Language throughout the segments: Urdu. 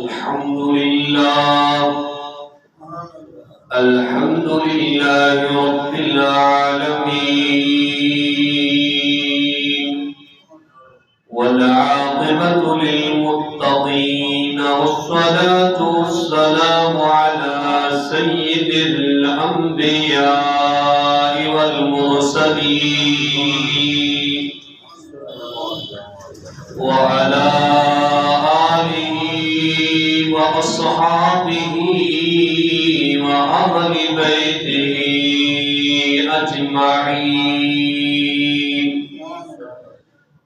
الحمد لله رب العالمين والعاقبة للمتقين والصلاة والسلام على سيد الأنبياء والمرسلين وعلى آله وأصحابه وأهل بيته أجمعين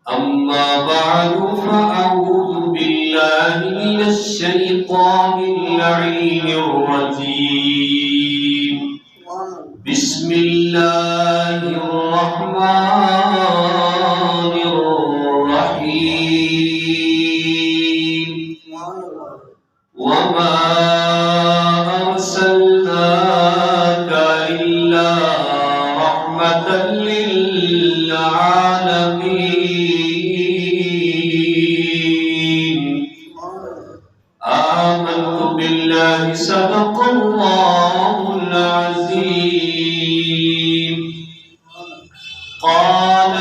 أما بعد فأعوذ بالله من الشيطان اللعين الرجيم بسم الله الرحمن الرحيم وما أرسلناك إلا رحمة للعالمين آمنت بالله صدق الله العظيم قال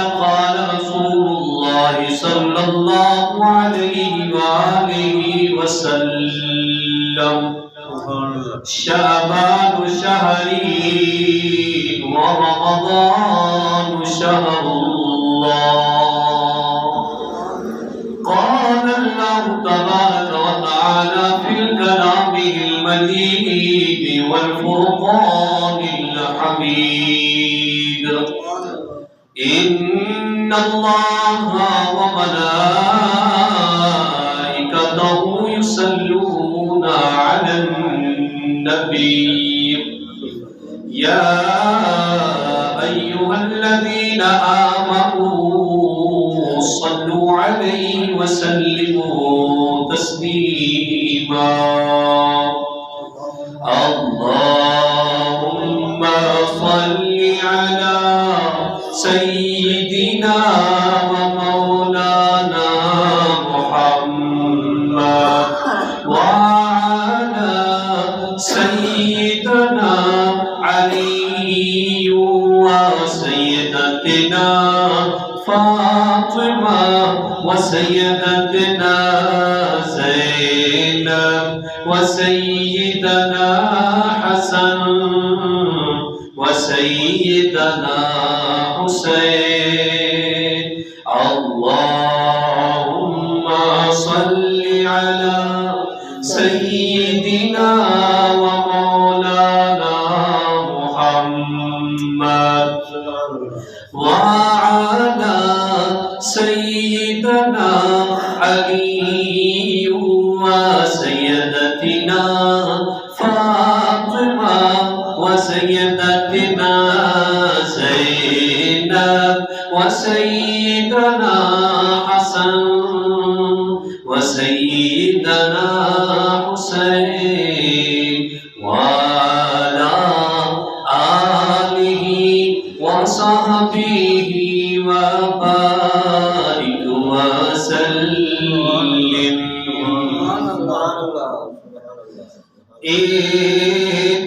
رسول الله صلى الله عليه وآله وسلم شعبان شهري ورمضان شهر الله قال الله تبارك وتعالى في كلامه المجيد والفرقان الحميد إن الله وملائكته يصلون على النبي يا أيها الذين آمنوا صلوا عليه وسلموا تسليما اللهم صل على سيدنا ومولانا محمد وعلى سيدنا علي وسيدتنا فاطمة وسيدتنا زينب وسيدنا حسن وسيدنا حسين اللهم صل على سيدنا ومولانا محمد وعلى سيدنا علي وسيدتنا فاطمة وسيدتنا زينب وسيدنا حسن وسيدنا حسين وعلى آله وصحبه وبارك وسلم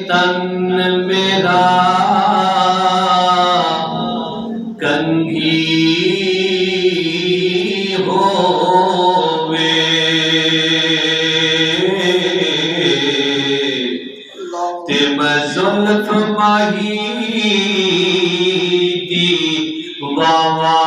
تن میرا کنگھی ہووے تے میں زلف ماہی دی واوا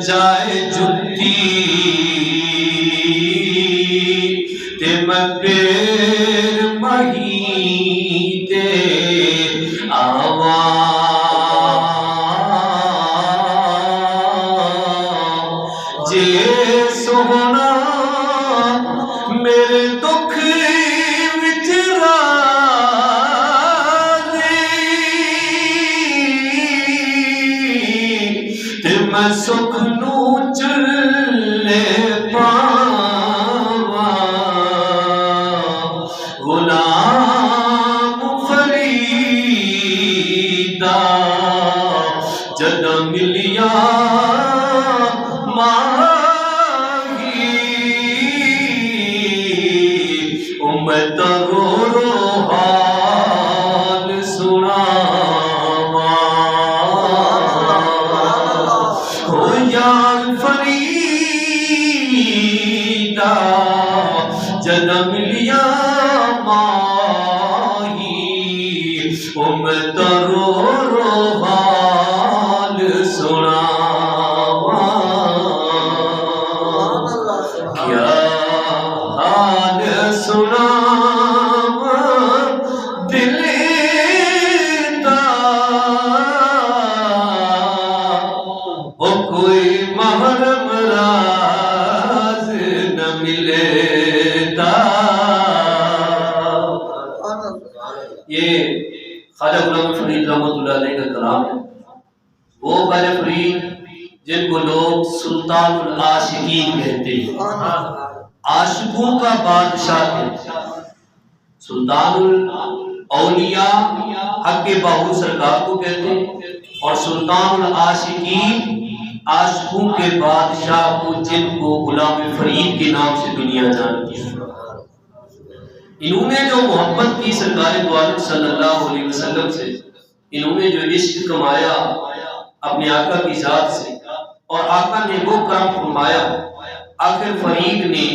جائے جتی تے میں پیر مہی تے آواں جے سونا میرے دکھ وچ تے میں سکھ نو چلے پاواں میں تو رو رو حال سناواں ہو یار فریدا جنم لیا ماہی او میں تو رو رو حال سناواں کیا حال سناواں دل دا او کوئی محرم راز نہ ملے دا۔ یہ خواجہ غلام فرید رحمۃ اللہ علیہ کا کلام ہے۔ وہ خواجہ فرید جن کو لوگ سلطان العاشقین کہتے ہیں، عاشقوں کا بادشاہ تھے، سلطان الاولیاء حق باہو سرکار کو کہتے ہیں، اور سلطان العاشقین عاشقوں کے بادشاہ کو، جن کو غلام فرید کے نام سے دنیا جانتی ہے۔ انہوں نے جو محبت کی سرکار دو عالم صلی اللہ علیہ وسلم سے، انہوں نے جو عشق کمایا اپنے آقا کی ذات سے، اور آقا نے وہ کرم فرمایا، آخر فرید نے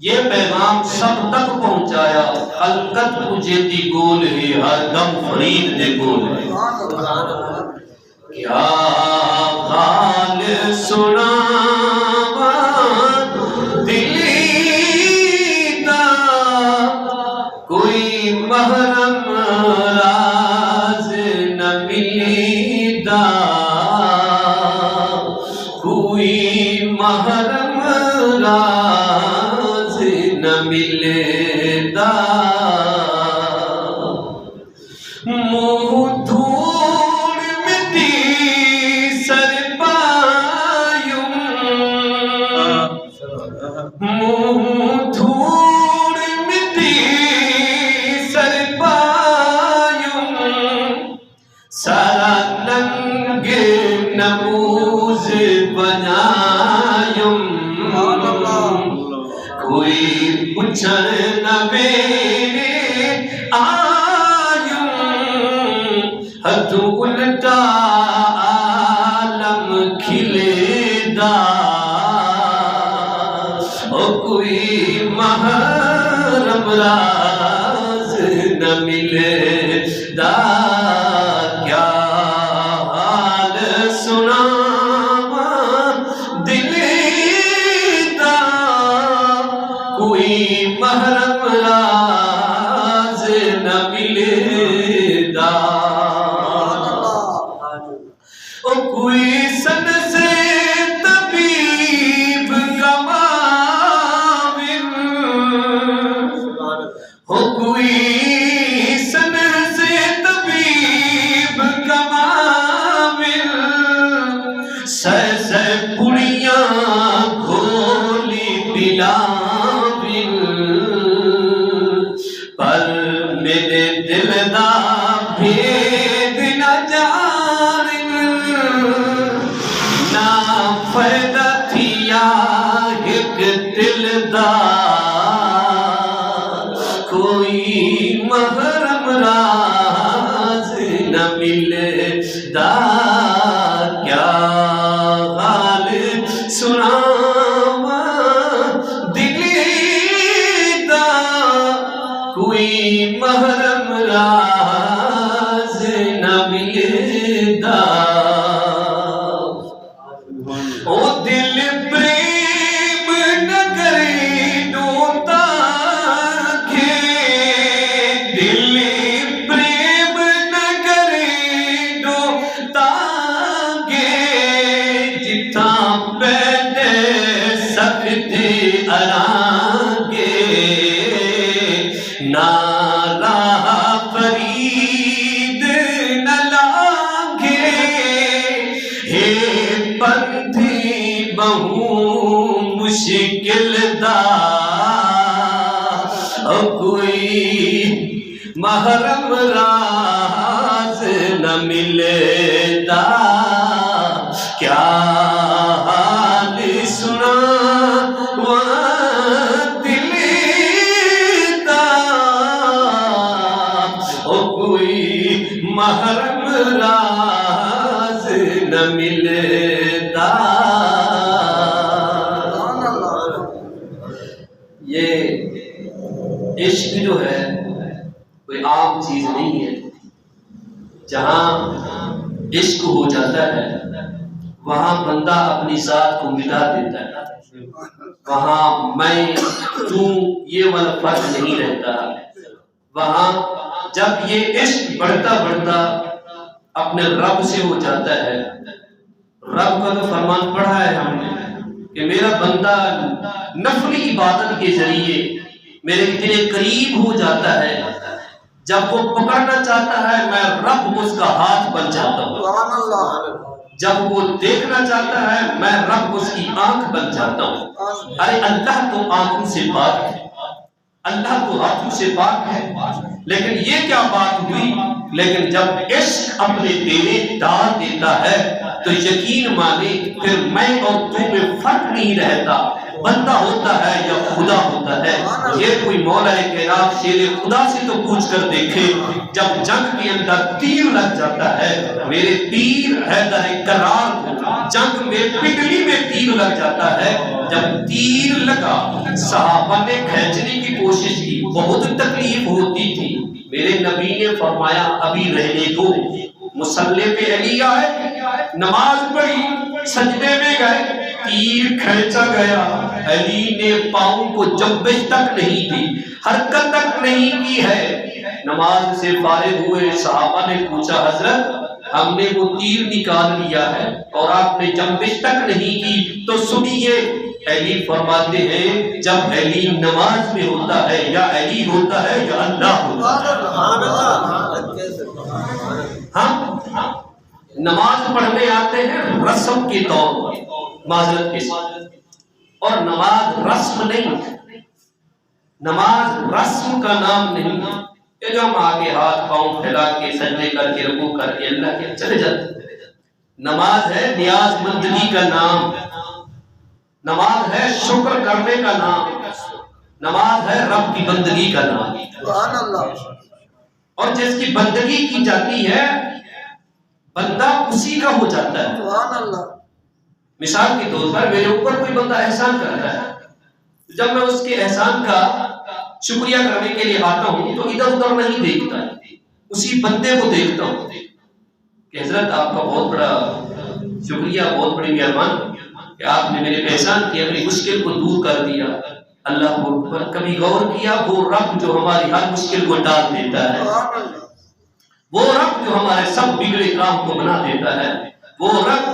یہ پیغام سب تک پہنچایا، خلقت مجھے دی گول ہے ہر دم فرید دے گول ہے۔ کیا حال سناواں دل دا کوئی محرم راز نہ ملیدا، کوئی محرم راز نہ ملیدا، منہ دھوڑ مٹی سر پایوں، منہ دھوڑ مٹی سر پایوں، سارا ننگے نموز بنایوں، کوئی پچھڑ نہ میرے آیوں، ہتھوں الٹا عالم کھلے دا، او کوئی محرم راز نہ ملے دا، کیا حال سناواں دل دا کوئی محرم راز نہ ملے دا، او کوئی سن سے طبیب کا معاون، ہو کوئی سن سے طبیب کا معاون، سہ سہ پڑیاں گھولی پلاون، پر میرے دل دا بھید نہ جانن، نہ فائدہ تھیا ایک دل دا، کوئی محرم راز نہ ملے دا، کیا حال سناواں دل دا کوئی محرم راز نہ ملے دا، او دل پریم نگر ڈوتا کے، دل پریم نگر ڈوتا کے، جتھاں بیٹھے سخت آرانگے، نالا فرید نہ لانگے، ہے بندھی بہو مشکل دا، او کوئی محرم راز نہ ملے دا، کیا حال سناواں دل دا عشق جو ہے کوئی عام چیز نہیں ہے. جہاں عشق ہو جاتا ہے وہاں بندہ اپنی ذات کو مٹا دیتا ہے. وہاں میں تو یہ والا فرق نہیں رہتا. وہاں جب یہ عشق بڑھتا بڑھتا اپنے رب سے ہو جاتا ہے. رب کا تو فرمان پڑھا ہے ہم نے کہ میرا بندہ نفلی عبادت کے ذریعے میرے اتنے قریب ہو جاتا ہے. جب وہ پکڑنا چاہتا ہے میں رب اس کا ہاتھ بن جاتا ہوں. جب وہ دیکھنا چاہتا ہے میں رب اس کی آنکھ بن جاتا ہوں. ارے اللہ تو آنکھوں سے پاک ہے, اللہ تو ہاتھوں سے پاک ہے. لیکن یہ کیا بات ہوئی, لیکن جب عشق اپنے دینے ڈال دیتا ہے تو یقین مانے پھر میں اور تو میں فرق نہیں رہتا. بندہ ہوتا ہے یا خدا ہوتا ہے. یہ کوئی مولا کائنات شیر خدا سے تو پوچھ کر دیکھے, جب جنگ کے اندر تیر لگ جاتا ہے, میرے تیر حیدر کرار کو جنگ میں پگلی میں تیر لگ جاتا ہے. جب تیر لگا صحابہ نے کھینچنے کی کوشش کی, بہت تکلیف ہوتی تھی. میرے نبی نے فرمایا ابھی رہنے دو. مصلی پہ علی آئے, نماز پڑھی, سجدے میں گئے, تیر کھینچا گیا. علی نے پاؤں کو جنبش تک نہیں دی, حرکت تک نہیں کی ہے. نماز سے فارغ ہوئے, صحابہ نے پوچھا حضرت ہم نے وہ تیر نکال لیا ہے اور آپ نے جنبش تک نہیں کی تو سنیے. علی فرماتے ہیں جب علی نماز میں ہوتا ہے یا علی ہوتا ہے یا اللہ ہوتا ہے. ہم نماز پڑھنے آتے ہیں رسم کے طور پر, معذرت کے ساتھ, اور نماز رسم نہیں. نماز رسم کا نام نہیں کہ جو ہم آگے ہاتھ پاؤں پھیلا کے سجدے کر کے رکوع کر کے اللہ کے چلے جاتے. نماز ہے نیاز مندگی کا نام, نماز ہے شکر کرنے کا نام, نماز ہے رب کی بندگی کا نام. اور جس کی بندگی کی جاتی ہے بندہ اسی کا ہو جاتا ہے. مثال کے طور پر میرے اوپر کوئی بندہ احسان کرتا ہے, جب میں اس کے احسان کا شکریہ کرنے کے لیے آتا ہوں تو ادھر ادھر نہیں دیکھتا, اسی بندے کو دیکھتا ہوں کہ حضرت آپ کا بہت بڑا شکریہ, بہت بڑی مہربانی کہ آپ نے میرے پہ احسان کیا, میری مشکل کو دور کر دیا. اللہ کو کبھی غور کیا وہ رب جو ہماری ہر مشکل کو ڈال دیتا ہے, وہ رب جو ہمارے سب بگڑے کام کو بنا دیتا ہے, وہ رب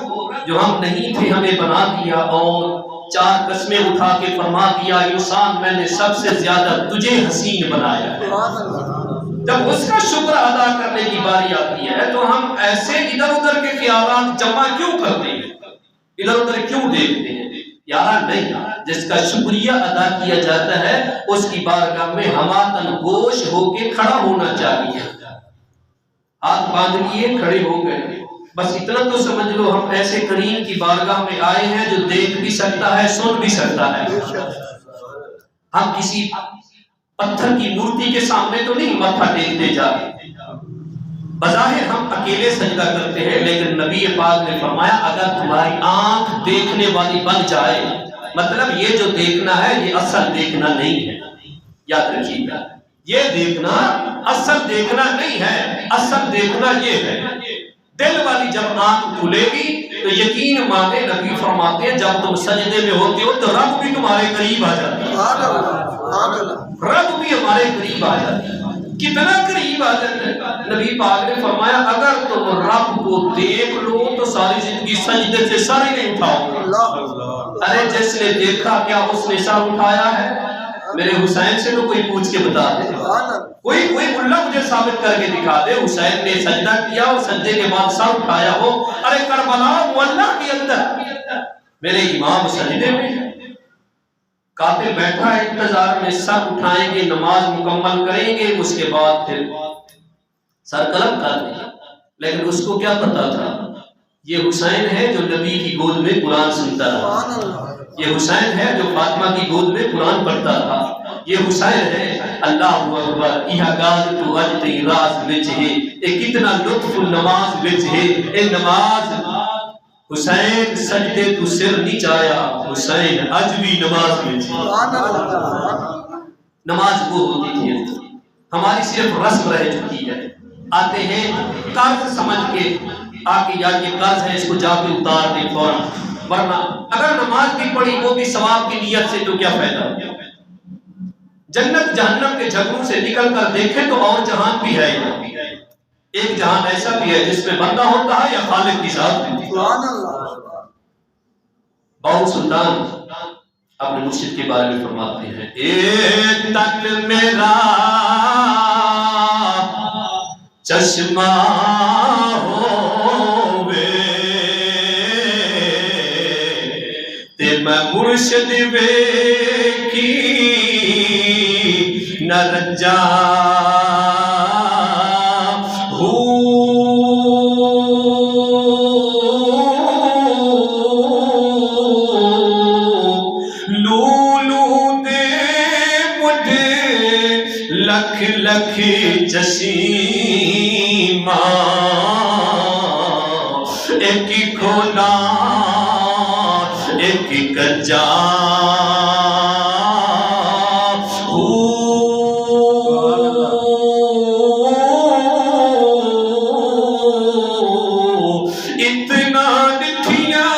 جو ہم نہیں تھے ہمیں بنا دیا اور 4 قسمیں اٹھا کے فرما دیا انسان میں نے سب سے زیادہ تجھے حسین بنایا ہے. جب اس کا شکر ادا کرنے کی باری آتی ہے تو ہم ایسے ادھر ادھر کے خیالات جمع کیوں کرتے ہیں, ادھر ادھر کیوں دیکھتے ہیں. یار نہیں, جس کا شکریہ ادا کیا جاتا ہے اس کی بارگاہ میں ہماتن گوش ہو کے کھڑا ہونا چاہیے. ہاتھ باندھ لیے کھڑے ہو گئے, بس اتنا تو سمجھ لو ہم ایسے کریم کی بارگاہ میں آئے ہیں جو دیکھ بھی سکتا ہے, سن بھی سکتا ہے. ہم کسی پتھر کی مورتی کے سامنے تو نہیں ماتھا ٹیکتے جا رہے. بظاہر ہم اکیلے سجدہ کرتے ہیں, لیکن نبی پاک نے فرمایا اگر تمہاری آنکھ دیکھنے والی بن جائے, مطلب یہ جو دیکھنا ہے یہ اصل دیکھنا نہیں ہے. یاد رکھیے گا, یہ دیکھنا اصل دیکھنا نہیں ہے, اصل دیکھنا یہ ہے. دل والی جب آنکھ کھلے گی تو یقین مانے نبی فرماتے ہیں جب تم سجدے میں ہوتے ہو تو رب بھی تمہارے قریب آ جاتا ہے, رب بھی ہمارے قریب آ جاتا ہے. کتنا قریب آ جاتا ہے. نبی پاک نے فرمایا اگر تم رب کو دیکھ لو تو ساری زندگی سجدے سے سر ہی نہیں اٹھاؤ. ارے جس نے دیکھا کیا اس نے سر اٹھایا ہے؟ میرے حسین سے تو کوئی پوچھ کے بتا دے, کوئی ملا مجھے ثابت کر کے دکھا دے حسین نے سجدہ کیا اور سجدے کے بعد سر اٹھایا ہو. ارے کربلا معلّہ کے اندر میرے امام سجدے میں, قاتل بیٹھا ہے انتظار میں, سر اٹھائیں گے, نماز مکمل کریں گے, اس کے بعد پھر سر قلم کر دیں گے. لیکن اس کو کیا پتا تھا یہ حسین ہے جو نبی کی گود میں قرآن سنتا رہا, یہ حسین ہے جو فاطمہ کی گود میں قرآن پڑھتا تھا, یہ حسین ہے. اللہ اکبر یہ گاز تو اج تے راز وچ ہے, اے کتنا لطف نماز وچ ہے. اے نماز حسین سجدے تو سر نہیں چایا, حسین اج بھی نماز وچ ہے. نماز وہ ہوتی تھی ہماری صرف رسم رہ چکی ہے. آتے ہیں قرض سمجھ کے آ کے یا یہ قرض ہے اس کو جا کے اتار دیں فوراً، ورنہ اگر نماز بھی پڑھی وہ بھی ثواب کی نیت سے تو کیا فائدہ. جنت جہنم کے جھگڑوں سے نکل کر دیکھیں تو اور جہان بھی ہے. ایک جہان ایسا بھی ہے جس میں بندہ ہوتا ہے یا خالق کی ذات ہوتی ہے. باؤ سلطان اپنے مرشد کے بارے میں فرماتے ہیں اے تن میرا چشمہ ہووے تے میں مرشد ویکھی نہ رجا لکھ چشیمہ ایک کھولا ایک کجا اتنا ڈٹھیاں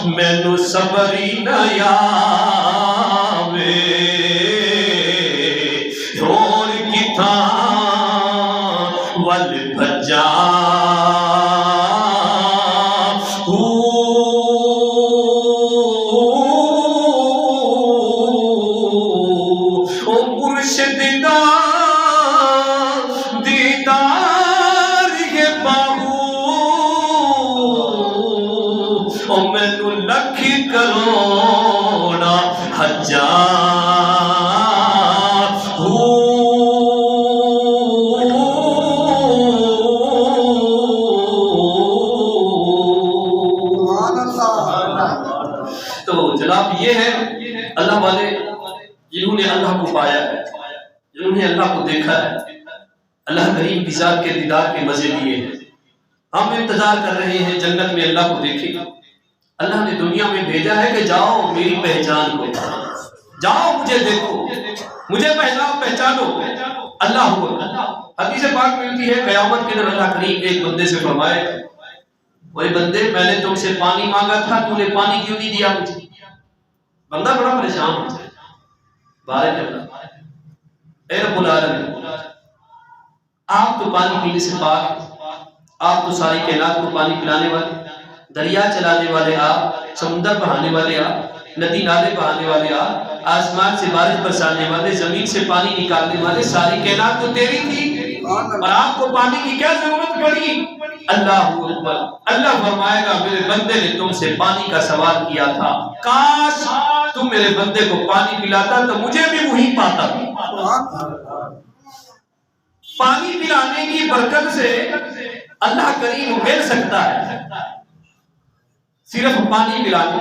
مینوں صبر ہی نہ اللہ والے جنہوں نے اللہ کو پایا ہے، جنہوں نے اللہ کو دیکھا ہے، اللہ کریم کی ذات کے دیدار کے مزے لیے ہیں. ہم انتظار کر رہے ہیں جنت میں اللہ کو دیکھیں. اللہ نے دنیا میں بھیجا ہے کہ جاؤ میری پہچان کو، جاؤ مجھے دیکھو، مجھے پہچانو. اللہ ہو. حدیث پاک ملتی ہے قیامت کے دن اللہ کریم ایک بندے سے فرمائے اوے بندے میں نے تم سے پانی مانگا تھا تو نے پانی کیوں نہیں دیا مجھے. بندہ بڑا پریشان ہو جائے. بارک اللہ اے رب العالمین آپ تو پانی پینے سے پاک، آپ تو ساری کائنات کو پانی پلانے والے، دریا چلانے والے آپ، سمندر بہانے والے آپ، ندی نالے بہانے والے آپ، آسمان سے بارش برسانے والے، زمین سے پانی نکالنے والے. ساری کائنات تو تیری تھی اور آپ کو پانی کی کیا ضرورت پڑی. اللہ اکبر. اللہ فرمائے گا میرے بندے نے تم سے پانی کا سوال کیا تھا، کاش تم میرے بندے کو پانی پلاتا تو مجھے بھی وہی پاتا. پانی پلانے کی برکت سے اللہ کریم مل سکتا ہے. صرف پانی پلانے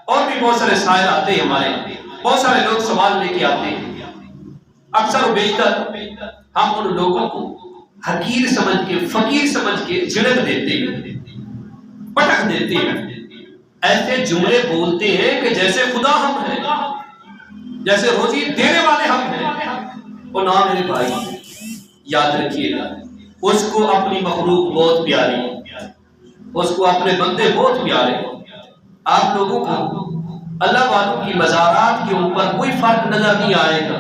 اور بھی بہت سارے سائل آتے ہیں ہمارے، بہت سارے لوگ سوال لے کے آتے ہیں. اکثر و بیشتر ہم ان لوگوں کو حقیر سمجھ کے، فقیر سمجھ کے جھڑک دیتے ہیں، پٹک دیتے ہیں. ایسے جملے بولتے ہیں کہ جیسے خدا ہم ہیں، جیسے روزی دینے والے ہم ہیں. اور نہ میرے بھائی یاد رکھیے گا اس کو اپنی مخلوق بہت پیاری ہے، اس کو اپنے بندے بہت پیارے ہیں. آپ لوگوں کو اللہ والوں کی مزارات کے اوپر کوئی فرق نظر نہیں آئے گا.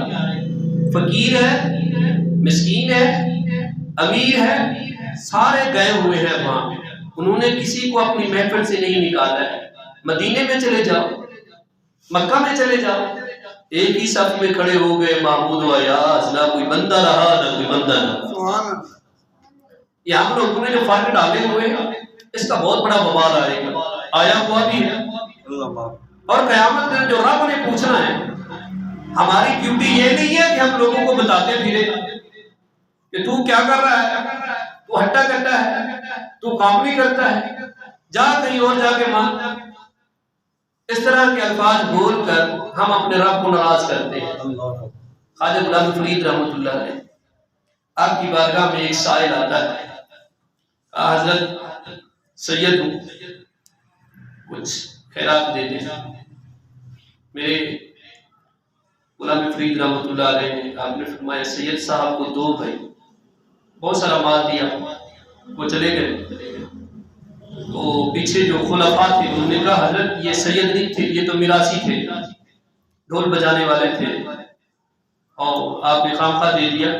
فقیر ہے، مسکین ہے، امیر ہے، سارے گئے ہوئے ہیں وہاں. انہوں نے کسی کو اپنی محفل سے نہیں نکالا ہے. مدینے میں چلے جاؤ، مکہ میں چلے جاؤ، ایک ہی صف میں کھڑے ہو گئے محمود و ایاز، نہ کوئی بندہ رہا نہ کوئی بندہ نہ. یہ ہم لوگوں نے جو فرق ڈالے ہوئے ہیں اس کا بہت بڑا وبال آئے گا، آیا ہوا بھی ہے. اور قیامت میں جو رب نے پوچھنا ہے، ہماری ڈیوٹی یہ نہیں ہے کہ ہم لوگوں کو بتاتے پھرے کہ تو کیا کر رہا ہے، تو ہٹا کٹا ہے، تو کام نہیں کرتا ہے، جا کہیں اور جا کے مانگ. اس طرح کے الفاظ بول کر ہم اپنے رب کو ناراض کرتے ہیں. خواجہ غلام فرید رحمۃ اللہ علیہ آپ کی بارگاہ میں ایک سائل آتا ہے، حضرت سید ہوں، کچھ خیرات دے دیں. میرے غلام فرید رحمۃ اللہ علیہ نے آپ نے فرمایا سید صاحب کو 2 بھائی بہت سارا مال دیا، وہ چلے گئے، تو پیچھے جو خلفاء تھے انہوں نے کہا حضرت یہ سید نہیں تھے، یہ تو میراثی تھے، ڈھول بجانے والے تھے، اور آپ نے خواہ دے دیا۔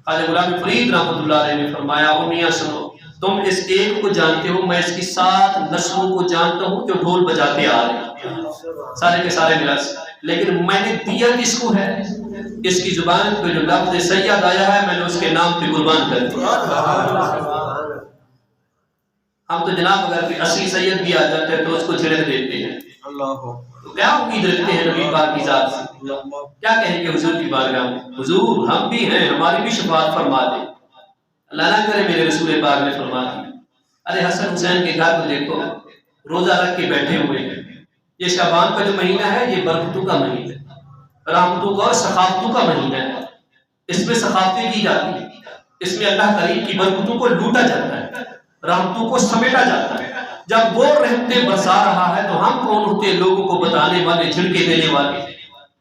خواجہ غلام فرید رحمۃ اللہ علیہ نے فرمایا او میاں سنو، تم اس ایک کو جانتے ہو، میں اس کی 7 نسلوں کو جانتا ہوں جو ڈھول بجاتے آ رہے ہیں، سارے کے سارے میراث، لیکن میں نے دیا کس کو ہے؟ اس کی زبان پہ جو لفظ سید آیا ہے میں نے اس کے نام پہ قربان کر دیا۔ ہم تو جناب اگر کوئی اصلی سید بھی آ جاتے ہیں تو اس کو جھڑک دیتے ہیں، تو کیا امید رکھتے ہیں نبی پاک کی ذات سے؟ کیا کہیں گے حضور کی بارگاہ میں؟ حضور ہم بھی ہیں، ہماری بھی شفاعت فرما دیں۔ اللہ نہ کرے میرے رسول پاک نے فرما دی، ارے حسن حسین کے گھر کو دیکھو، روزہ رکھ کے بیٹھے ہوئے ہیں۔ یہ شعبان کا جو مہینہ ہے یہ برکتوں کا مہینہ ہے، رحمتوں کا اور سخاوتوں کا مہینہ ہے، اس میں سخاوتیں کی جاتی ہیں، اس میں اللہ کریم کی برکتوں کو لوٹا جاتا ہے، رحمتوں کو سمیٹا جاتا ہے۔ جب وہ رحمتیں برسا رہا ہے تو ہم کون ہوتے ہیں لوگوں کو بتانے والے، جھڑکے دینے والے؟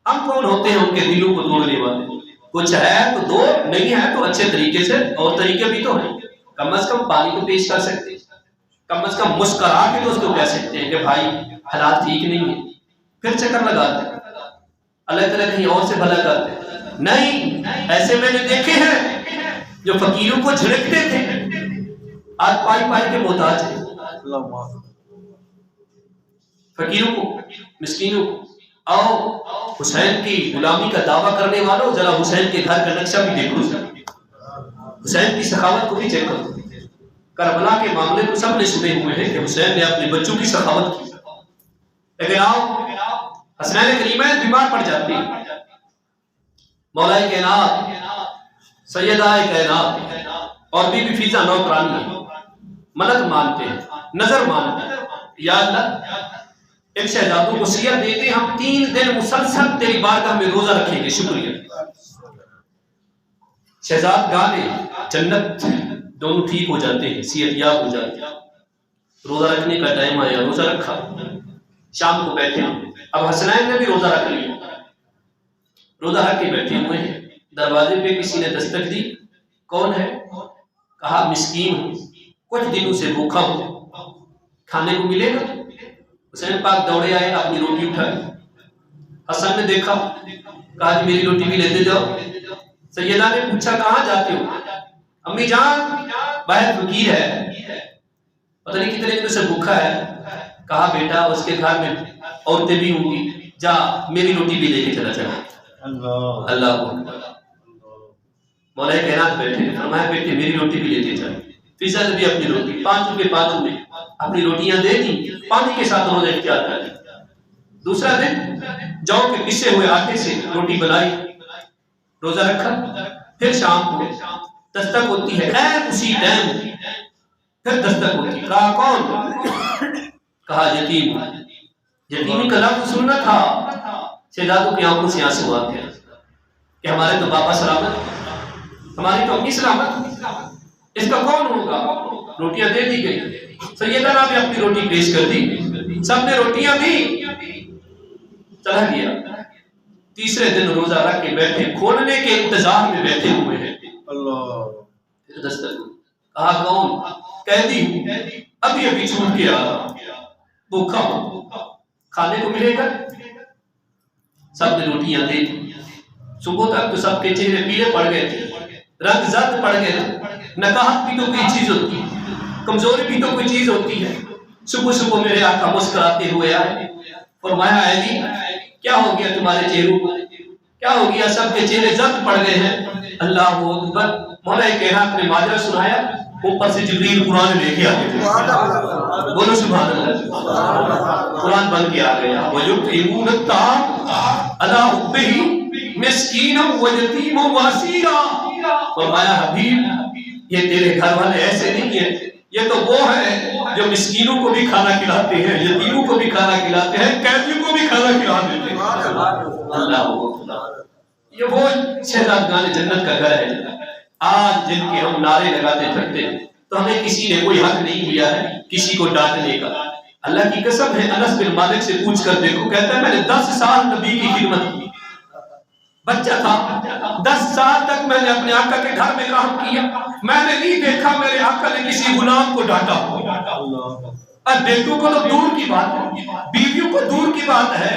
ہم کون ہوتے ہیں ان کے دلوں کو توڑنے والے؟ کچھ ہے تو دو، نہیں ہے تو اچھے طریقے سے، اور طریقے بھی تو ہیں، کم از کم پانی کو پیش کر سکتے ہیں، کم از کم مسکرا کے تو اس کو کہہ سکتے ہیں کہ بھائی حالات ٹھیک نہیں ہے، پھر چکر لگاتے ہیں اللہ تعالیٰ کہیں اور سے بھلا کرتے ہیں۔ نہیں، ایسے میں نے دیکھے ہیں جو فقیروں کو جھڑکتے تھے، آج پائی پائی کے محتاج ہیں، فقیروں کو، مسکینوں کو۔ آؤ حسین کی غلامی کا دعویٰ کرنے والوں، ذرا حسین کے گھر کا نقشہ بھی دیکھو، حسین کی سخاوت کو بھی چیک کرو۔ کربلا کے معاملے تو سب نے سنے ہوئے ہیں کہ حسین نے اپنے بچوں کی سخاوت کی، لیکن آؤ حسنین کریمین بیمار پڑ جاتی ہیں، مولا کائنات سیدہ کائنات اور بی بی فیضہ نوکرانی مدد مانتے ہیں، نظر مانتے ہیں، یا اللہ ایک شہزادوں کو وصیت دیتے ہم 3 دن مسلسل تیری بارگاہ میں روزہ رکھیں گے، شکریہ۔ شہزاد گانے جنت دونوں ٹھیک ہو جاتے ہیں، صحت یاب ہو جاتے ہیں، روزہ رکھنے کا ٹائم آیا، روزہ رکھا، شام کو بیٹھے، اب حسنین نے بھی روزہ رکھ لیا، روزہ رکھ کے بیٹھے ہوئے ہیں، دروازے پہ کسی نے دستک دی، کون ہے؟ کہا مسکین ہوں، کچھ دنوں سے بھوکا ہوں، کھانے کو ملے گا؟ حسین پاک دوڑے آئے، اپنی روٹی اٹھائی، حسن نے دیکھا، کہا جی میری روٹی بھی لیتے جاؤ۔ سیدہ نے پوچھا کہاں جاتے ہو؟ امی جان باہر فقیر ہے، پتہ نہیں کتنے دنوں سے بھوکا ہے۔ کہا بیٹا اس کے گھر میں عورتیں بھی ہوں گی، جا میری روٹی بھی لے کے چلا جا۔ اللہ مولا کائنات بیٹھے، فرمایا بیٹے میری روٹی بھی لیتے جا۔ فیضا نے بھی اپنی روٹی 5 روپے 5 روپے اپنی روٹیاں دے دی، پانی کے ساتھ روزہ اختیار کر لیا۔ دوسرا دن جو کے پسے ہوئے آٹے سے روٹی بنائی، روزہ رکھا، پھر شام کو دستک ہوتی ہے، خیر اسی ٹائم پھر دستک ہوتی ہے، کہا کون؟ کہا یتیم۔ یتیمی کا لفظ سننا تھا، شہزادوں کی آنکھوں سے آنسو آتے ہیں کہ ہمارے تو بابا سلامت، ہماری تو امی سلامت، اس کا کون ہوگا؟ روٹیاں دے دی گئی، سیدہ نے بھی اپنی روٹی پیش کر دی، سب نے روٹیاں دی، چلا گیا۔ تیسرے دن روزہ رکھ کے بیٹھے، کھولنے کے انتظار میں بیٹھے ہوئے ہیں، پھر دستک، کہا کون؟ قیدی ہوں، ابھی ابھی چھوٹ کے آ رہا، بھوکا ہوں، کھانے کو ملے گا؟ سب نے روٹیاں دے دی، صبح تک تو سب کے چہرے پیلے پڑ گئے تھے، رنگ زرد پڑ گئے تھے، نکاحت بھی تو کوئی چیز ہوتی ہے، کمزوری بھی تو کوئی چیز ہوتی ہے۔ صبح صبح میرے آقا مسکراتے ہوئے آئے، فرمایا علی کیا ہو گیا تمہارے چہروں کو، کیا ہو گیا؟ سب کے چہرے زرد پڑ گئے ہیں۔ اللہ اکبر، مولا کائنات نے ماجرا سنایا، اوپر سے جبریل قرآن لے کے آ گئے، بولو سبحان اللہ، قرآن بن کے آ گیا، وَيُطْعِمُونَ الطَّعَامَ عَلَىٰ حُبِّهِ مِسْكِينًا وَيَتِيمًا وَأَسِيرًا۔ فرمایا حبیب یہ تیرے گھر والے ایسے نہیں ہیں، یہ تو وہ ہیں جو مسکینوں کو بھی کھانا کھلاتے ہیں، یتیموں کو بھی کھانا کھلاتے ہیں، قیدیوں کو بھی کھانا کھلا دیتے ہیں۔ اللہ یہ وہ شہزادگان جنت کا گھر ہے۔ آج جن کے ہم نعرے لگاتے پھرتے ہیں تو ہمیں کسی نے کوئی حق نہیں دیا ہے کسی کو ڈانٹنے کا۔ اللہ کی قسم ہے، انس بن مالک سے پوچھ کر دیکھو، کہتا ہے میں نے 10 سال نبی کی خدمت کی، بچہ تھا، 10 سال تک میں نے اپنے آقا کے گھر میں کام کیا، میں نے نہیں دیکھا میرے آقا نے کسی غلام کو ڈانٹا۔ اب بیٹوں کو تو دور کی بات ہے، بیویوں کو دور کی بات ہے،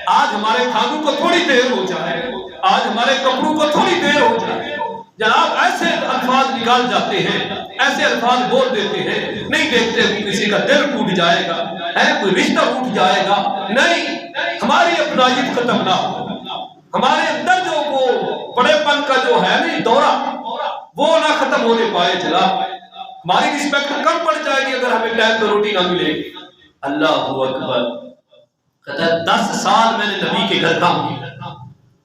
آج ہمارے کھانوں کو تھوڑی دیر ہو جائے، آج ہمارے کپڑوں کو تھوڑی دیر ہو جائے، جناب ایسے الفاظ نکال جاتے ہیں، ایسے الفاظ بول دیتے ہیں، نہیں دیکھتے کسی کا دل ٹوٹ جائے گا، ہے کوئی رشتہ ٹوٹ جائے گا، نہیں، ہماری اپنائیت ختم نہ ہو، ہمارے اندر جو وہ بڑے پن کا جو ہے نہیں دورہ وہ نہ ختم ہونے پائے جناب، ہماری رسپیکٹ کم پڑ جائے گی اگر ہمیں ٹائم پہ روٹی نہ ملے گی۔ اللہ اکبر، کہتا ہے 10 سال میں نے نبی کے گھر کام کیا،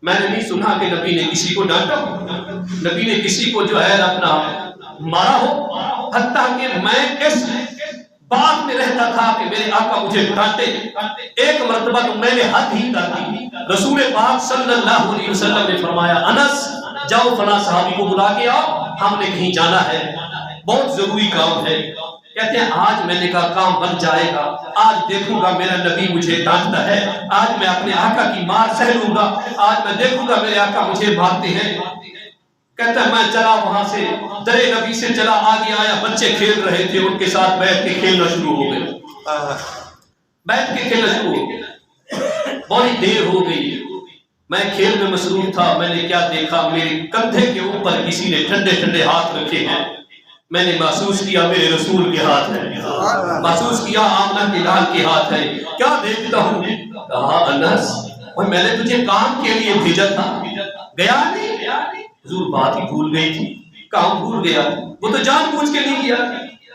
میں نے نہیں سنا کہ نبی نے کسی کو ڈانٹا ہو، نبی نے کسی کو جو ہے اپنا مارا ہو، حتیٰ کہ میں اس بات میں رہتا تھا کہ میرے آقا مجھے ڈانٹے، ایک مرتبہ تو میں نے حد ہی کر دی، رسول پاک صلی اللہ علیہ وسلم نے فرمایا انس جاؤ فلاں صحابی کو بلا کے آؤ، ہم نے کہیں جانا ہے، بہت ضروری کام ہے۔ کہتے ہیں آج میں نے کہا کام بن جائے گا، آج دیکھوں گا میرا نبی مجھے ڈانٹتا ہے، آج میں اپنے آقا کی مار سہ لوں گا، آج میں دیکھوں گا میرے آقا مجھے مارتے ہیں۔ کہتا ہے میں چلا وہاں سے درے نبی سے چلا، آگے آیا، بچے کھیل رہے تھے، ان کے ساتھ بیٹھ کے کھیلنا شروع ہو گئے، بیٹھ کے کھیلنا شروع ہو گئے، بہت دیر ہو گئی، میں کھیل میں مصروف تھا، میں نے کیا دیکھا میرے کندھے کے اوپر کسی نے ٹھنڈے ٹھنڈے ہاتھ رکھے ہیں، میں نے محسوس کیا میرے رسول کے ہاتھ ہے، محسوس کیا آمنہ کے لال کے ہاتھ ہے، کیا دیکھتا ہوں؟ کہا انس اور میں نے تجھے کام کے لیے بھیجا تھا، گیا نہیں؟ حضور بات ہی بھول گئی تھی، کام بھول گیا، وہ تو جان بوجھ کے نہیں کیا۔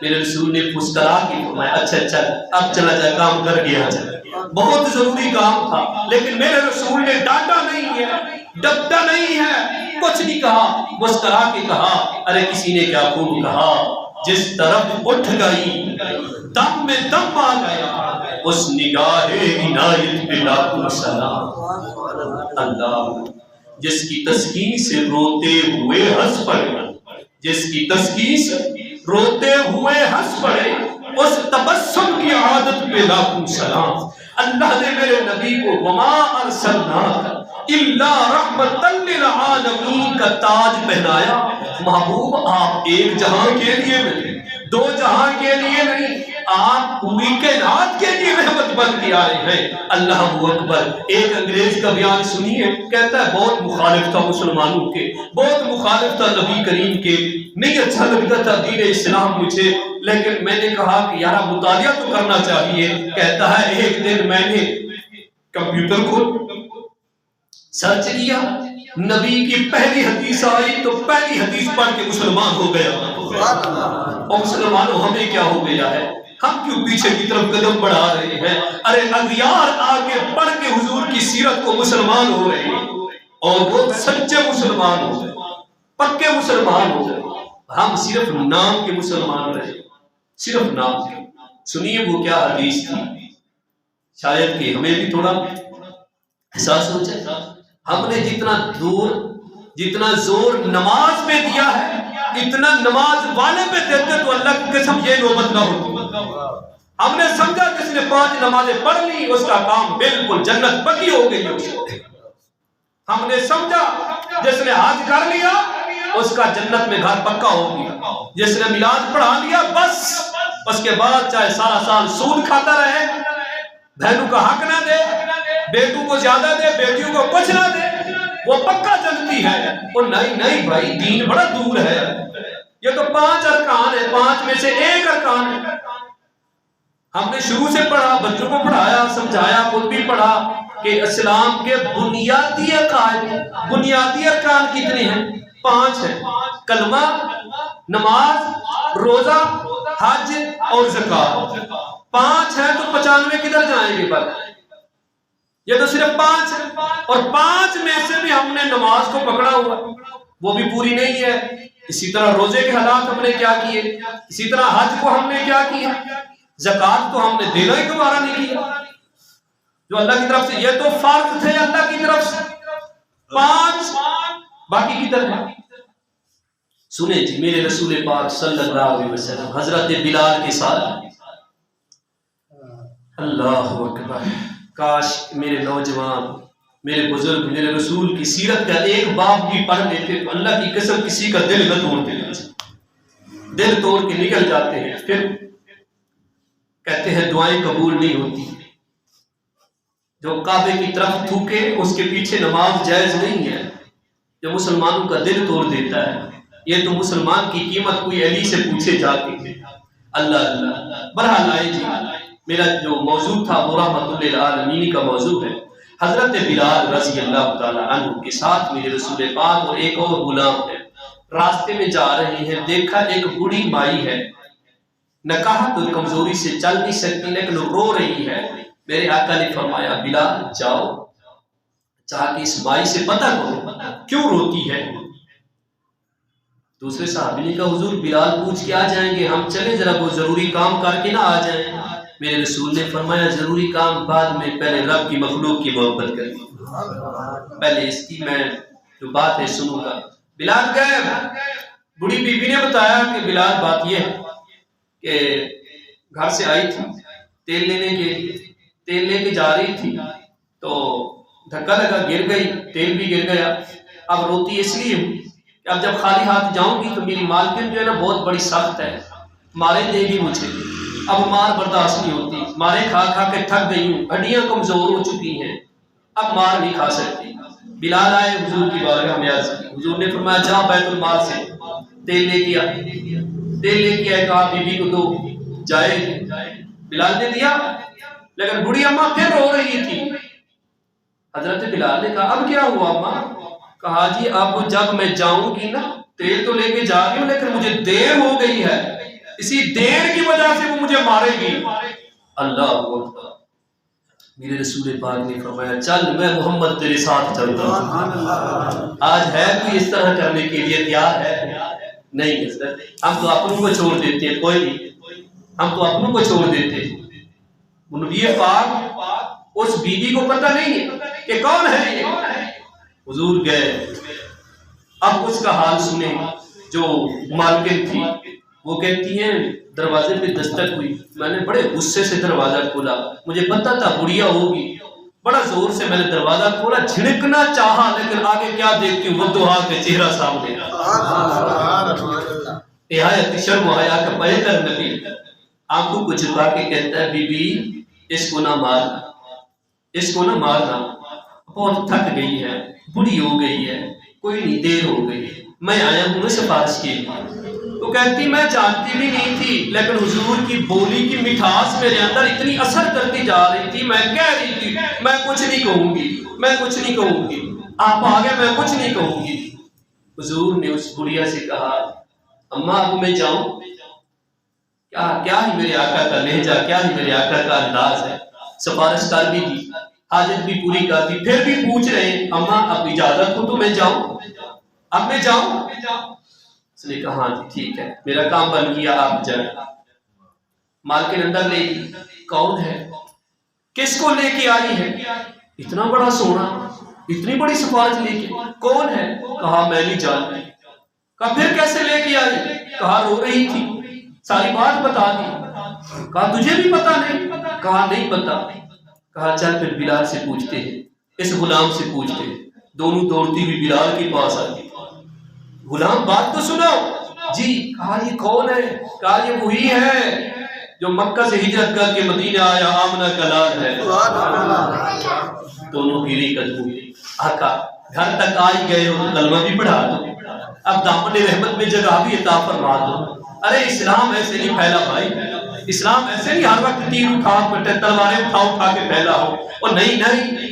میرے رسول نے مسکرا کے فرمایا اچھا اب چلا جائے، کام کر گیا، بہت ضروری کام تھا، لیکن میرے رسول نے ڈانٹا نہیں ہے، ڈپٹا نہیں ہے، کچھ نہیں کہا، مسکرا کے کہا ارے کسی نے کیا خوب کہا، جس طرف اٹھ گئی دم میں دم آ گیا، اس نگاہ عنایت پہ لاکھوں سلام۔ اللہ جس کی تسکین سے روتے ہوئے ہنس پڑے، جس کی تسکین سے روتے ہوئے ہنس پڑے، اس تبسم کی عادت پہ لاکھوں سلام۔ اللہ نے میرے نبی کو وما ارسلناک الا رحمۃ للعالمین کا تاج پہنایا، محبوب آپ ایک جہاں کے لیے نہیں، 2 جہاں کے لیے نہیں، آپ پوری کائنات کے لیے رحمت بن کے آئے ہیں۔ اللہ اکبر۔ ایک انگریز کا بیان سنیے، کہتا ہے بہت مخالف تھا مسلمانوں کے، بہت مخالف تھا نبی کریم کے، نہیں اچھا لگتا تھا دین اسلام مجھے، لیکن میں نے کہا کہ یارا مطالعہ تو کرنا چاہیے۔ کہتا ہے ایک دن میں نے کمپیوٹر کو سرچ کیا، نبی کی پہلی حدیث آئی تو پہلی حدیث پڑھ کے مسلمان ہو گیا۔ اور مسلمانوں ہمیں کیا ہو گیا ہے، ہم کیوں پیچھے کی طرف قدم بڑھا رہے ہیں؟ ارے اغیار آگے بڑھ کے حضور کی سیرت کو مسلمان ہو رہے ہیں، اور وہ سچے مسلمان ہو گئے، پکے مسلمان ہو گئے، ہم صرف نام کے مسلمان رہے، صرف نام کے۔ سنیے وہ کیا حدیث تھی، شاید کہ ہمیں بھی تھوڑا احساس ہو جائے۔ ہم نے جتنا زور نماز پہ دیا ہے، اتنا نماز والے پہ دیتے تو اللہ کی قسم یہ نوبت نہ ہوتی۔ ہم نے سمجھا جس نے 5 نمازیں پڑھ لی اس کا کام بالکل جنت پکی ہو گئی ہے، ہم نے سمجھا جس نے حج کر لیا اس کا جنت میں گھر پکا ہو گیا، جس نے میلاد پڑھا لیا بس اس کے بعد چاہے سارا سال سود کھاتا رہے، بہنوں کا حق نہ دے، بیٹوں کو زیادہ دے، بیٹیوں کو کچھ نہ دے، وہ پکا جنتی ہے۔ وہ نہیں بھائی، دین بڑا دور ہے، یہ تو 5 ارکان ہے، 5 میں سے ایک ارکان ہے۔ ہم نے شروع سے پڑھا، بچوں کو پڑھایا، سمجھایا، خود بھی پڑھا کہ اسلام کے بنیادی عقائد، بنیادی ارکان کتنے ہیں؟ 5 ہیں، کلمہ، نماز، روزہ، حج اور زکوٰۃ۔ 5 ہیں تو 95 کدھر جائیں گے پر؟ یہ تو صرف 5 ہے، اور 5 میں سے بھی ہم نے نماز کو پکڑا ہوا، وہ بھی پوری نہیں ہے۔ اسی طرح روزے کے حالات ہم نے کیا کیے، اسی طرح حج کو ہم نے کیا کیا، زکوٰۃ کو ہم نے دینا ہی دوبارہ نہیں کیا جو اللہ کی طرف سے، یہ تو فرض تھے اللہ کی طرف سے، 5 باقی کدھر ہے؟ سنیں جی، میرے رسول پاک صلی اللہ علیہ وسلم حضرت بلال کے ساتھ، اللہ اکبر، کاش میرے نوجوان میرے بزرگ میرے رسول کی سیرت کا ایک باب بھی پڑھ لیتے تو اللہ کی قسم کسی کا دل نہ توڑتے، دل توڑ کے نکل جاتے ہیں، پھر کہتے ہیں دعائیں قبول نہیں ہوتی، جو کعبے کی طرف تھوکے اس کے پیچھے نماز جائز نہیں ہے، جو مسلمانوں کا دل توڑ دیتا ہے، یہ تو مسلمان کی قیمت کوئی علی سے پوچھے جا کے۔ اللہ اللہ، بہرحال آئے جی، میرا جو موضوع تھا وہ رحمت للعالمین کا موضوع ہے۔ حضرت بلال رضی اللہ تعالیٰ عنہ کے ساتھ میرے رسول پاک اور ایک اور غلام ہے، راستے میں جا رہے ہیں، دیکھا ایک بوڑھی مائی ہے، نکاحت اور کمزوری سے چل نہیں سکتی لیکن رو رہی ہے۔ میرے آقا نے فرمایا بلال جاؤ جا کے اس مائی سے پتہ کرو کیوں روتی ہے۔ دوسرے صحابی نے کہا حضور بلال پوچھ کے آ جائیں گے، ہم چلیں ذرا وہ ضروری کام کر کے نہ آ جائیں۔ میرے رسول نے فرمایا ضروری کام بعد میں، پہلے رب کی مخلوق کی محبت کریں، پہلے اس کی میں جو بات ہے سنوں گا۔ بلال گئے، بڑی بی بی نے بتایا کہ بلال بات یہ ہے کہ گھر سے آئی تھی تیل لینے کے لیے، تیل لے کے جا رہی تھی تو دھکا لگا، گر گئی، تیل بھی گر گیا۔ اب روتی اس لیے ہوں کہ اب جب خالی ہاتھ جاؤں گی تو میری مالکن جو ہے نا بہت بڑی سخت ہے، مارے دے گی مجھے، اب مار برداشت نہیں ہوتی، مارے کھا کھا کے تھک گئی ہوں، ہڈیاں کمزور ہو چکی ہیں، اب مار نہیں کھا سکتی۔ بلال آئے حضور کی بارگاہ میں عرض کی، حضور نے فرمایا جا بیت المال سے تیل لے کے آ، تیل لے کے آئے، کہا بی بی کو دو، جائے بلال نے دیا، لیکن بڑی اماں پھر رو رہی تھی۔ حضرت بلال نے کہا اب کیا ہوا اماں؟ کہا جی اب جب میں جاؤں گی نا، تیل تو لے کے جا رہی ہوں لیکن مجھے دیر ہو گئی ہے، اسی دیر کی وجہ سے وہ مجھے مارے گی۔ اللہ اکبر۔ میرے رسول پاک نے فرمایا چل میں محمد تیرے ساتھ چلتا ہوں۔ آج ہے کوئی اس طرح کرنے کے لیے تیار ہے؟ نہیں حضرت، ہم تو اپنوں کو چھوڑ دیتے ہیں، کوئی نہیں، ہم تو اپنوں کو چھوڑ دیتے ہیں۔ نبی پاک اس بی بی کو پتہ نہیں ہے کہ کون ہے یہ۔ حضور گئے، اب اس کا حال سنیں۔ جو مالکن تھی وہ کہتی ہیں دروازے پہ دستک ہوئی، میں نے بڑے غصے سے دروازہ کھولا، مجھے پتا تھا بڑھیا ہوگی، بڑا زور سے میں نے دروازہ کھولا، جھڑکنا چاہا لیکن آگے کیا دیکھتی ہوں، وضحیٰ کا چہرہ سامنے، نہایت شرم و حیا کا بہتر نبی آنکھوں کو جھکا کے کہتا ہے بی بی اس کو نہ مارنا، اس کو نہ مارنا، بہت تھک گئی ہے، بڑی ہو گئی ہے، کوئی نہیں دیر ہو گئی، میں آیا ہوں سفارش کے لیے۔ تو کہتی میں جانتی بھی نہیں تھی لیکن حضور کی بولی کی مٹھاس میرے اندر اتنی اثر کرتی جا رہی تھی، میں کہہ رہی تھی میں کچھ نہیں کہوں گی، میں کچھ نہیں کہوں گی، آپ آگے میں کچھ نہیں کہوں گی۔ حضور نے اس بڑھیا سے کہا اماں اب میں جاؤں؟ کیا ہی میرے آقا کا لہجہ، کیا ہی میرے آقا کا انداز ہے۔ سفارش کر بھی دی، حاجت بھی پوری کر دی، پھر بھی پوچھ رہے ہیں اماں اب اجازت ہو تو میں جاؤں، اب میں جاؤں؟ اس نے کہا ہاں جی ٹھیک ہے، میرا کام بن گیا، آپ جائیں۔ مالکن اندر لے گئی، کون ہے، کس کو لے کے آئی ہے، اتنا بڑا سونا، اتنی بڑی سفارش لے کے، کون ہے؟ کہا میں نہیں جانتی۔ کہا پھر کیسے لے کے آئی؟ کہا رو رہی تھی، ساری بات بتا دی۔ کہا تجھے بھی پتا نہیں؟ کہا نہیں پتا۔ کہا چل پھر بلال سے پوچھتے ہیں، اس غلام سے پوچھتے ہیں۔ دونوں دوڑتی ہوئی بلال کے پاس آتی، غلام بات تو سنو۔ جی۔ کہا یہ کون ہے؟ کہا یہ وہی ہے جو مکہ سے ہجرت کر کے مدینہ آیا، آمنہ کا لال ہے۔ دونوں گری قدموں پہ، آقا گھر تک آئی گئے ہو تو کلمہ بھی پڑھا دو، اب دامن رحمت میں جگہ بھی عطا فرما دو۔ ارے اسلام ایسے نہیں پھیلا بھائی، اسلام ایسے نہیں ہر وقت تیر اٹھا تلواریں اٹھا کے پھیلا ہو۔ اور نہیں،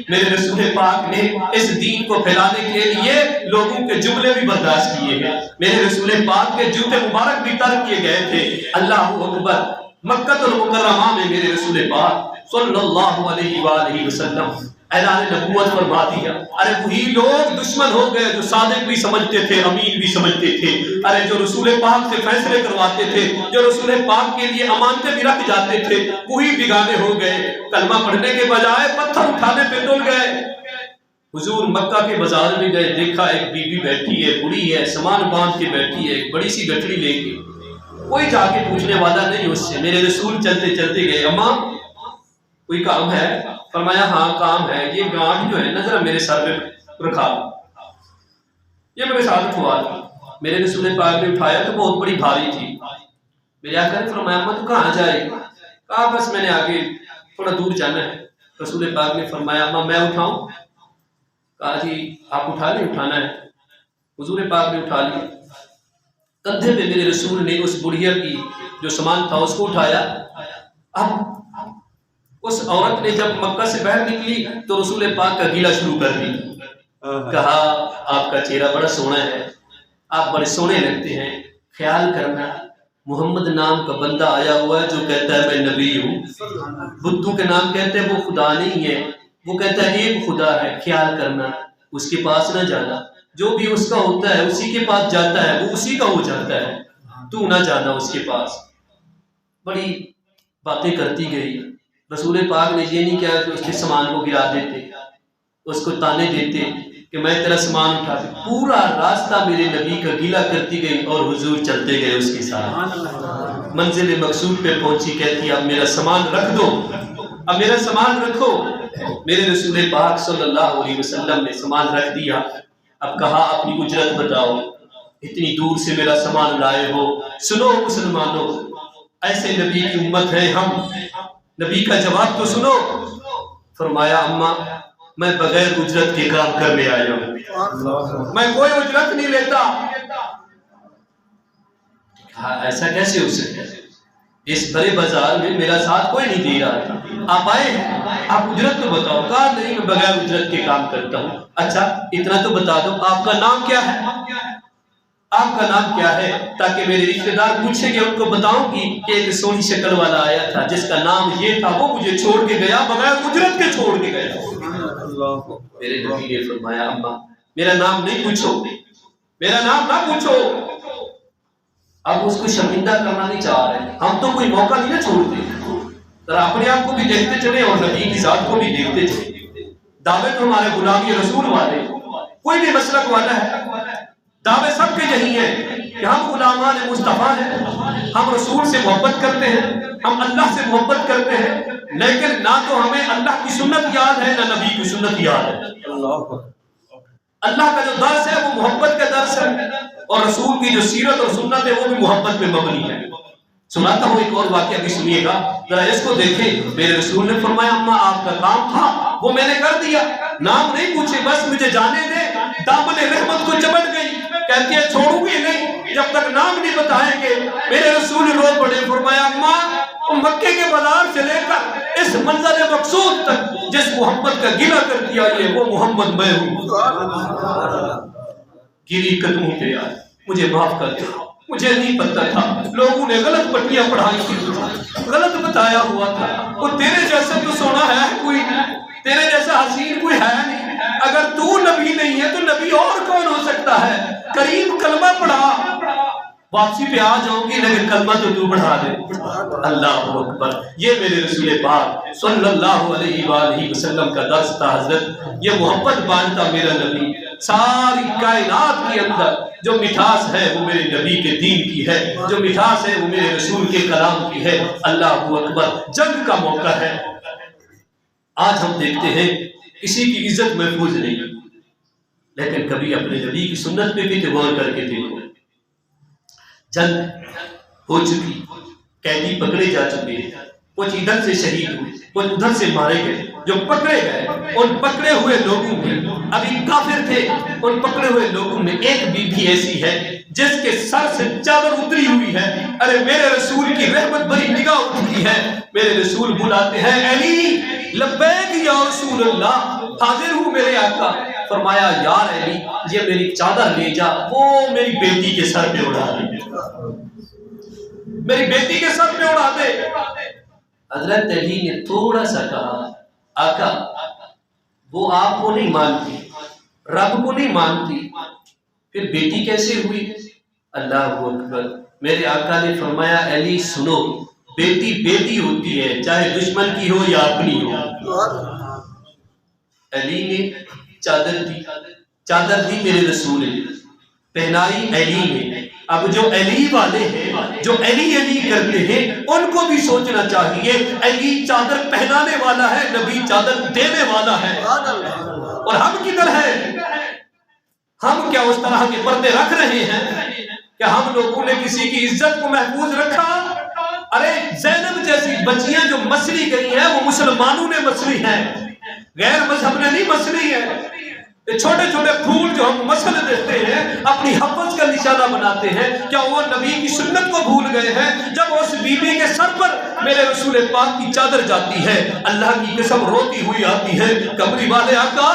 میرے رسول پاک نے اس دین کو پھیلانے کے لیے لوگوں کے جملے بھی برداشت کیے ہیں، میرے رسول پاک کے جوتے مبارک بھی ترک کیے گئے تھے۔ اللہ اکبر۔ مکہ المکرمہ میں میرے رسول پاک صلی اللہ علیہ وآلہ وسلم اعلان نبوت فرما دیا۔ ارے وہی لوگ دشمن ہو گئے جو صادق بھی سمجھتے تھے، امین بھی سمجھتے تھے، ارے جو رسول پاک سے فیصلے کرواتے تھے، جو رسول پاک کے لیے امانتیں بھی رکھ جاتے تھے، وہی بگانے ہو گئے، کلمہ پڑھنے کے بجائے پتھر اٹھانے پہ تل گئے۔ حضور مکہ کے بازار میں گئے، دیکھا ایک بی بی بیٹھی ہے، بڑی ہے، سامان باندھ کے بیٹھی ہے، ایک بڑی سی گٹھڑی لے کے، کوئی جا کے پوچھنے والا نہیں اس سے۔ میرے رسول چلتے چلتے گئے، اماں کوئی کام ہے؟ فرمایا ہاں کام ہے، یہ گانٹ جو ہے نا ذرا میرے سر پہ رکھا دو، یہ میرے ساتھ اٹھوا دو۔ میرے رسول پاک نے اٹھایا تو بہت بڑی بھاری تھی۔ میرے آقا نے فرمایا اماں تو کہاں جائے گا؟ کہا بس میں نے آگے تھوڑا دور جانا ہے۔ رسول پاک نے فرمایا اماں میں اٹھاؤں؟ کہا جی آپ اٹھا لیں، اٹھانا ہے۔ حضور پاک نے اٹھا لیا، کندھے پہ میرے رسول نے اس بڑھیا کی جو سامان تھا اس کو اٹھایا۔ اب اس عورت نے جب مکہ سے باہر نکلی تو رسول پاک کا گیلا شروع کر دی، کہا آپ کا چہرہ بڑا سونا ہے، آپ بڑے سونے لگتے ہیں، خیال کرنا محمد نام کا بندہ آیا ہوا ہے جو کہتا ہے میں نبی ہوں، بدھو کے نام کہتے ہیں وہ خدا نہیں ہے، وہ کہتا ہے ایک خدا ہے، خیال کرنا اس کے پاس نہ جانا، جو بھی اس کا ہوتا ہے اسی کے پاس جاتا ہے، وہ اسی کا ہو جاتا ہے، تو نہ جانا اس کے پاس۔ بڑی باتیں کرتی گئی۔ رسول پاک نے یہ نہیں کہا کہ اس کے سامان کو گرا دیتے، اس کو تانے دیتے کہ میں تیرا سامان اٹھا دوں۔ پورا راستہ میرے نبی کا گیلا کرتی گئی اور حضور چلتے گئے اس کے ساتھ۔ منزل مقصود پہ پہنچی، کہتی اب میرا سامان رکھ دو، اب میرا سامان رکھو۔ میرے رسول پاک صلی اللہ علیہ وسلم نے سامان رکھ دیا۔ اب کہا اپنی اجرت بتاؤ، اتنی دور سے میرا سامان لائے ہو، سنو مسلمانوں، ایسے نبی کی امت ہے ہم، نبی کا جواب تو سنو۔ فرمایا اماں میں بغیر اجرت کے کام کرنے آیا ہوں، میں کوئی اجرت نہیں لیتا۔ ایسا کیسے ہو سکتا ہے؟ اس بڑے بازار میں میرا ساتھ کوئی نہیں دے رہا تھا، آپ آئے ہیں، آپ اجرت تو بتاؤ۔ کہا نہیں میں بغیر اجرت کے کام کرتا ہوں۔ اچھا اتنا تو بتا دو آپ کا نام کیا ہے، آپ کا نام کیا ہے، تاکہ میرے رشتے دار پوچھیں گے ان کو بتاؤں گی کہ ایک سونی شکل والا آیا تھا جس کا نام یہ تھا، وہ مجھے چھوڑ کے گیا، بغیر اجرت کے چھوڑ کے گیا۔ میرے نبی نے فرمایا اماں میرا نام نہیں پوچھو، میرا نام نہ پوچھو۔ اب اس کو شرمندہ کرنا نہیں چاہ رہے، ہم تو کوئی موقع نہیں نہ چھوڑتے، ذرا اپنے آپ کو بھی دیکھتے چلے اور نبی کی ذات کو بھی دیکھتے چلے۔ دعوے تو ہمارے غلامی رسول والے، کوئی بھی مسلک والا ہے، دعوے سب کے یہی ہیں کہ ہم غلامان مصطفیٰ ہیں، ہم رسول سے محبت کرتے ہیں، ہم اللہ سے محبت کرتے ہیں، لیکن نہ تو ہمیں اللہ کی سنت یاد ہے نہ نبی کی سنت یاد ہے۔ اللہ کا جو درس ہے وہ محبت کا درس ہے، اور رسول کی جو سیرت اور سنت ہے وہ بھی محبت پہ مبنی ہے۔ سناتا ہوں ایک اور واقعہ بھی سنیے گا، ذرا اس کو دیکھیں۔ میرے رسول نے فرمایا اماں آپ کا کام تھا وہ میں نے کر دیا، نام نہیں پوچھے، بس مجھے جانے دے۔ دامن رحمت کو چمٹ گئی، کہتی ہے چھوڑوں گی نہیں جب تک نام نہیں بتائیں گے۔ میرے رسول رو پڑے، فرمایا اماں مکے کے بازار سے لے کر اس منزل مقصود تک جس محمد کا گلہ کر دیا یہ وہ محمد میں ہوں۔ گری قدموں پہ آئے، مجھے معاف کر دے، مجھے نہیں پتہ تھا، لوگوں نے غلط پٹیاں پڑھائی تھی، غلط بتایا ہوا تھا، وہ تیرے جیسا تو سونا ہے کوئی، تیرے جیسا حسین کوئی ہے نہیں، اگر تو نبی نہیں ہے تو نبی اور کون ہو سکتا ہے؟ کریم کلمہ پڑھا، واپسی پہ آ جاؤں گی لیکن کلمہ تو پڑھا دے۔ اللہ اکبر، یہ میرے رسول پاک صلی اللہ علیہ وآلہ وسلم کا درس تھا حضرت۔ یہ محبت بانٹتا میرا نبی، ساری کائنات کے اندر جو مٹھاس ہے وہ میرے نبی کے دین کی ہے، جو مٹھاس ہے وہ میرے رسول کے کلام کی ہے۔ اللہ اکبر، جنگ کا موقع ہے، آج ہم دیکھتے ہیں کسی کی عزت محفوظ نہیں، لیکن کبھی اپنے نبی کی سنت پہ بھی غور کر کے دیکھو۔ جنگ ہو چکی، قیدی پکڑے جا چکے ہیں، کچھ ادھر سے شہید ہوئے، کچھ ادھر سے مارے گئے۔ جو پکڑے گئے ان پکڑے ہوئے لوگوں میں ابھی کافر تھے، ان پکڑے ہوئے لوگوں میں ایک بی بی ایسی ہے جس کے سر سے چادر اتری ہوئی ہے۔ ارے میرے رسول کی رحمت بری نگاہ اٹھتی ہے، میرے رسول بلاتے ہیں علی لبیک یا رسول اللہ، حاضر ہوں میرے آقا۔ فرمایا یار علی یہ میری چادر لے جا، وہ میری بیٹی کے سر پہ اڑا دے، میری بیٹی کے سر پہ اڑا دے۔ حضرت علی نے تھوڑا سا کہا آقا وہ آپ کو نہیں مانتی، رب کو نہیں مانتی، پھر بیٹی کیسے ہوئی؟ اللہ اکبر، میرے آقا نے فرمایا علی سنو، بیٹی بیٹی ہوتی ہے چاہے دشمن کی ہو یا اپنی ہو۔ علی نے چادر دی، چادر دی میرے رسول نے، پہنائی علی نے، اب جو علی والے ہیں، جو علی علی کرتے ہیں، ان کو بھی سوچنا چاہیے علی چادر پہنانے والا ہے، نبی چادر دینے والا ہے، اور ہم کدھر ہیں؟ ہم کیا اس طرح کے پردے رکھ رہے ہیں؟ کیا ہم لوگوں نے کسی کی عزت کو محفوظ رکھا؟ ارے زینب جیسی بچیاں جو مسری گئی ہیں وہ مسلمانوں نے مسری ہیں، غیر مذہب نے نہیں مسری ہے۔ چھوٹے چھوٹے پھول جو ہم مسل دیتے ہیں، اپنی حفظ کا نشانہ بناتے ہیں، کیا وہ نبی کی سنت کو بھول گئے ہیں؟ جب اس بی بی کے سر پر میرے رسول پاک کی چادر جاتی ہے، اللہ کی قسم روتی ہوئی آتی ہے، کمری والے آقا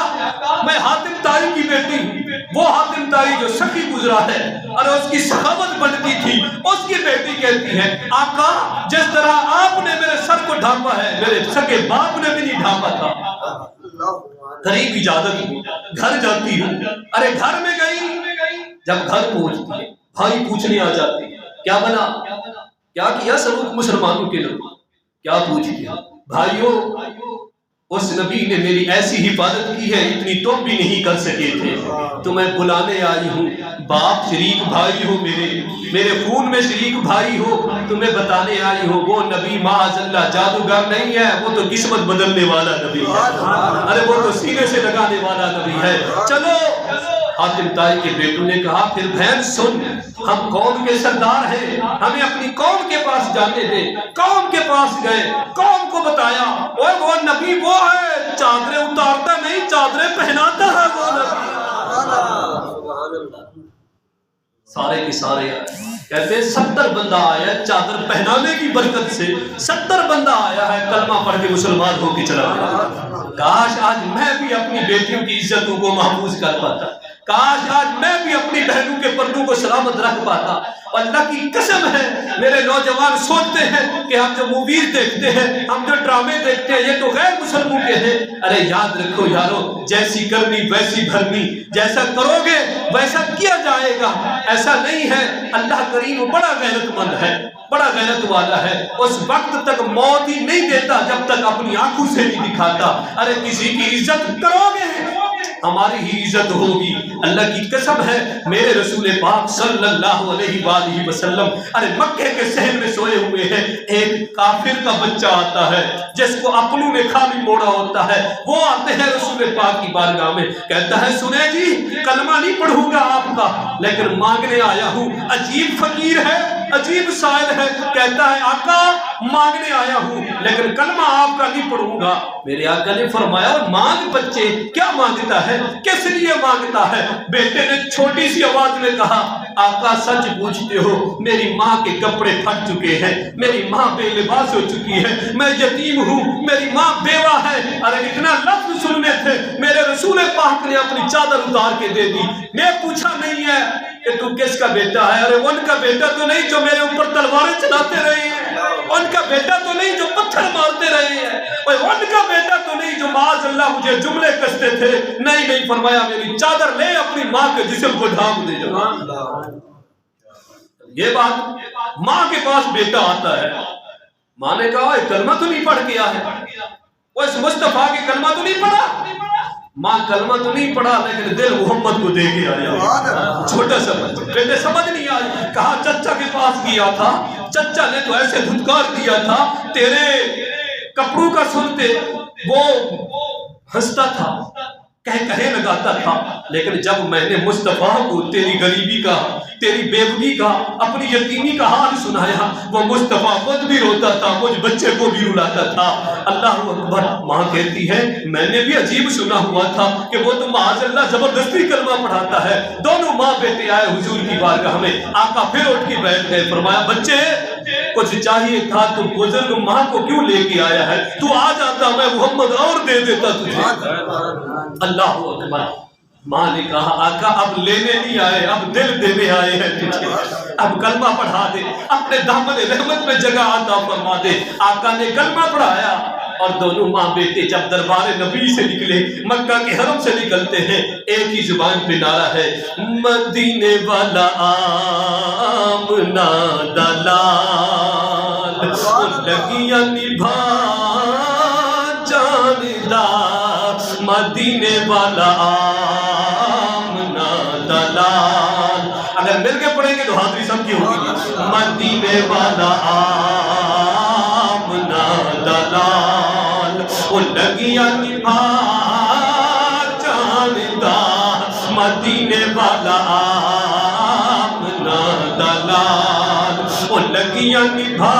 میں حاتم طائی کی بیٹی ہوں، وہ حاتم طائی جو سخی گزرا ہے اور اس کی سخاوت بنتی تھی، اس کی بیٹی کہتی ہے آقا جس طرح آپ نے میرے سر کو ڈھانپا ہے میرے سگے باپ نے بھی نہیں ڈھانپا تھا۔ قریب اجازت گھر جاتی ہوں، ارے گھر میں گئی، جب گھر پہنچتی ہے بھائی پوچھنے آ جاتے ہیں کیا بنا، کیا کیا سلوک مسلمانوں کے لوگ، کیا پوچھ کیا؟ بھائیوں اس نبی نے میری ایسی حفاظت کی ہے اتنی تم بھی نہیں کر سکے تھے، تمہیں بلانے آئی ہوں، باپ شریک بھائی ہو، میرے خون میں شریک بھائی ہو، تمہیں بتانے آئی ہوں وہ نبی معاذ اللہ جادوگر نہیں ہے، وہ تو قسمت بدلنے والا نبی ہے، ارے وہ تو سینے سے لگانے والا نبی ہے۔ چلو حاتم طائی کے بیٹوں نے کہا پھر بہن سن، ہم قوم کے سردار ہیں، ہمیں اپنی قوم کے پاس جانے دے۔ قوم کے پاس گئے، قوم کو بتایا وہ نبی وہ ہے، چادریں اتارتا نہیں چادریں پہناتا ہے وہ نبی۔ سارے کے سارے آئے، کہتے ہیں 70 بندہ آیا ہے چادر پہنانے کی برکت سے، 70 بندہ آیا ہے کلمہ پڑھ کے مسلمان ہو کے چلا گیا۔ کاش آج میں بھی اپنی بیٹیوں کی عزتوں کو محفوظ کر پاتا، کاش آج میں بھی اپنی بہنوں کے پردوں کو سلامت رکھ پاتا۔ اللہ کی قسم ہے میرے نوجوان سوچتے ہیں کہ ہم جو موویز دیکھتے ہیں، ہم جو ڈرامے دیکھتے ہیں یہ تو غیر مسلموں کے ہیں۔ ارے یاد رکھو یارو، جیسی کرنی ویسی بھرنی، جیسا کرو گے ویسا کیا جائے گا، ایسا نہیں ہے۔ اللہ کریم بڑا غیرت مند ہے، بڑا غیرت والا ہے، اس وقت تک موت ہی نہیں دیتا جب تک اپنی آنکھوں سے نہیں دکھاتا۔ ارے کسی کی عزت کرو گے ہماری ہی عزت ہوگی۔ اللہ کی قسم ہے میرے رسول پاک صلی اللہ علیہ وآلہ وسلم ارے مکے کے صحن میں سوئے ہوئے ہیں، ایک کافر کا بچہ آتا ہے جس کو اپنوں نے کھالی موڑا ہوتا ہے، وہ آتے ہیں رسول پاک کی بارگاہ میں، کہتا ہے سنے جی کلمہ نہیں پڑھوں گا آپ کا لیکن مانگنے آیا ہوں۔ عجیب فقیر ہے، عجیب سائل ہے، کہتا ہے آقا مانگنے آیا ہوں لیکن کلمہ آپ کا نہیں پڑھوں گا۔ میرے آقا نے فرمایا مانگ بچے، کیا مانگتا ہے، کس لیے مانگتا ہے؟ بیٹے نے چھوٹی سی آواز میں کہا آقا سچ پوچھتے ہو میری ماں کے کپڑے پھٹ چکے ہیں، میری ماں بے لباس ہو چکی ہے، میں یتیم ہوں، میری ماں بیوہ ہے۔ ارے اتنا لفظ سننے تھے میرے رسول پاک نے اپنی چادر اتار کے دے دی۔ میں پوچھا نہیں ہے کہ تو کس کا بیٹا ہے، ارے ان کا بیٹا تو نہیں جو میرے اوپر تلواریں چلاتے رہے ہیں، ان کا بیٹا تو نہیں جو پتھر مارتے رہے ہیں، ان کا بیٹا تو نہیں جو معاذ اللہ مجھے جملے کستے تھے۔ نہیں فرمایا میری چادر لے اپنی ماں کے جسم کو ڈھانپ دے جاؤ۔ یہ بات ماں کے پاس بیٹا آتا ہے، ماں نے کہا کلمہ تو نہیں پڑھ گیا ہے، وہ اس مصطفیٰ کی کلمہ تو نہیں پڑھا، ماں کلمہ تو نہیں پڑھا لیکن دل محمد کو دے کے آیا۔ چھوٹا سا بچہ، بیٹے سمجھ نہیں آئی، کہا چچا کے پاس گیا تھا، چچا نے تو ایسے دھتکار دیا تھا، تیرے کپڑوں کا سنتے وہ ہنستا تھا، کہے لگاتا تھا، لیکن جب میں نے مصطفیٰ کو تیری غریبی کا، تیری بیوگی کا، اپنی یتیمی کا حال سنایا، وہ مصطفیٰ خود بھی روتا تھا، مجھ بچے کو بھی رلاتا تھا۔ اللہ اکبر۔ ماں کہتی ہے میں نے بھی عجیب سنا ہوا تھا کہ وہ تو معاذ اللہ زبردستی کلمہ پڑھاتا ہے۔ دونوں ماں بیٹے آئے حضور کی بارگاہ میں، آقا پھر اٹھ کے بیٹھ گئے، فرمایا بچے کچھ چاہیے تھا تو بزرگ ماں کو کیوں لے کے آیا ہے، تو آ جاتا میں محمد اور دے دیتا تجھے۔ اللہ اکبر۔ ماں نے کہا آقا اب لینے نہیں آئے، اب دل دینے آئے ہیں تجھے، اب کلمہ پڑھا دے، اپنے دامن رحمت میں جگہ عطا فرما دے۔ آقا نے کلمہ پڑھایا اور دونوں ماں بیٹے جب دربار نبی سے نکلے، مکہ کے حرم سے نکلتے ہیں، ایک ہی زبان پہ نعرہ ہے مدینے والا آمنا دلال لگیاں نبھا جاندا، مدینے والا آمنا دلال۔ اگر مل کے پڑھیں گے تو حاضری سب کی ہوگی. مدینے والا آمنا دلال وہ لگیاں نبھا جاندا. مدینے والا آمنا دلال وہ لگیاں نبھا